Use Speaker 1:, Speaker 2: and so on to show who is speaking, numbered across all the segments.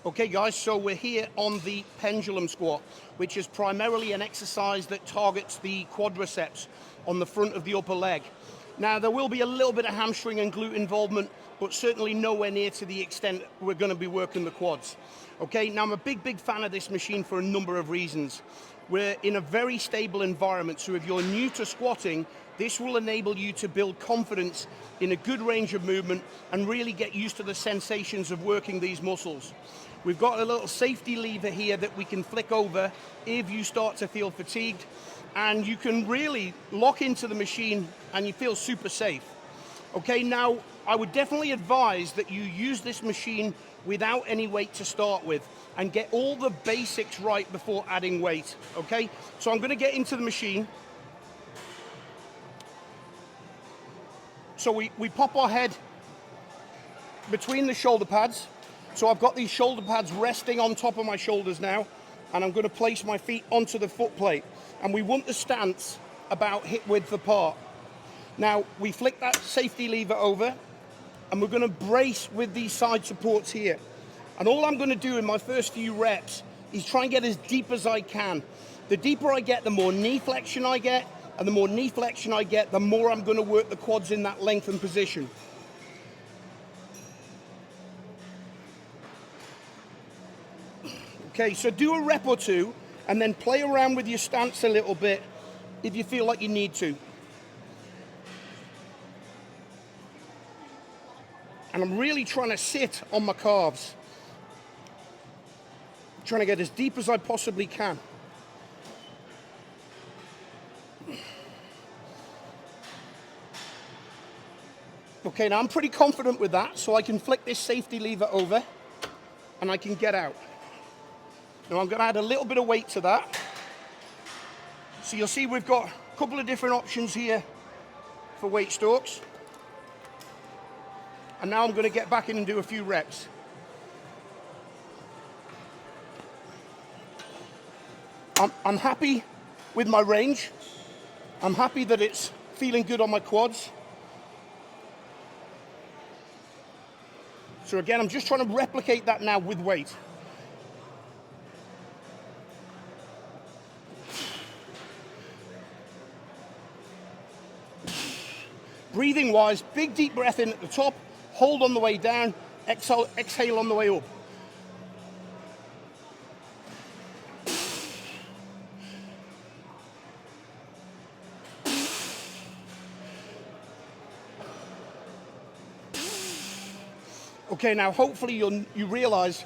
Speaker 1: Okay guys, so we're here on the Pendulum Squat, which is primarily an exercise that targets the quadriceps on the front of the upper leg. Now there will be a little bit of hamstring and glute involvement, but certainly nowhere near to the extent we're going to be working the quads. Okay, now I'm a big fan of this machine for a number of reasons. We're in a very stable environment, so if you're new to squatting, this will enable you to build confidence in a good range of movement and really get used to the sensations of working these muscles. We've got a little safety lever here that we can flick over if you start to feel fatigued, and you can really lock into the machine and you feel super safe. Okay, now I would definitely advise that you use this machine without any weight to start with and get all the basics right before adding weight, okay? So I'm gonna get into the machine. So we pop our head between the shoulder pads. So I've got these shoulder pads resting on top of my shoulders now, and I'm gonna place my feet onto the foot plate. And we want the stance about hip width apart. Now, we flick that safety lever over, and we're gonna brace with these side supports here. And all I'm gonna do in my first few reps is try and get as deep as I can. The deeper I get, the more knee flexion I get, and the more knee flexion I get, the more I'm gonna work the quads in that lengthened position. Okay, so do a rep or two, and then play around with your stance a little bit if you feel like you need to. And I'm really trying to sit on my calves. Trying to get as deep as I possibly can. Okay, now I'm pretty confident with that, so I can flick this safety lever over and I can get out. Now I'm gonna add a little bit of weight to that. So you'll see we've got a couple of different options here for weight strokes. And now I'm gonna get back in and do a few reps. I'm happy with my range. I'm happy that it's feeling good on my quads. So again, I'm just trying to replicate that now with weight. Breathing wise, big deep breath in at the top, hold on the way down, exhale on the way up. Okay, now hopefully you realize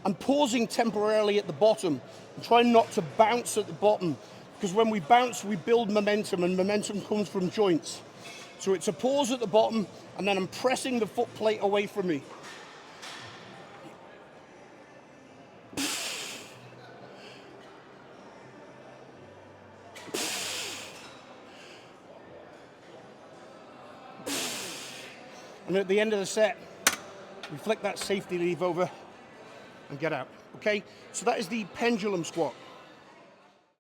Speaker 1: I'm pausing temporarily at the bottom and trying not to bounce at the bottom, because when we bounce, we build momentum, and momentum comes from joints. So it's a pause at the bottom, and then I'm pressing the foot plate away from me. And at the end of the set, we flick that safety lever over and get out, okay? So that is the Pendulum Squat.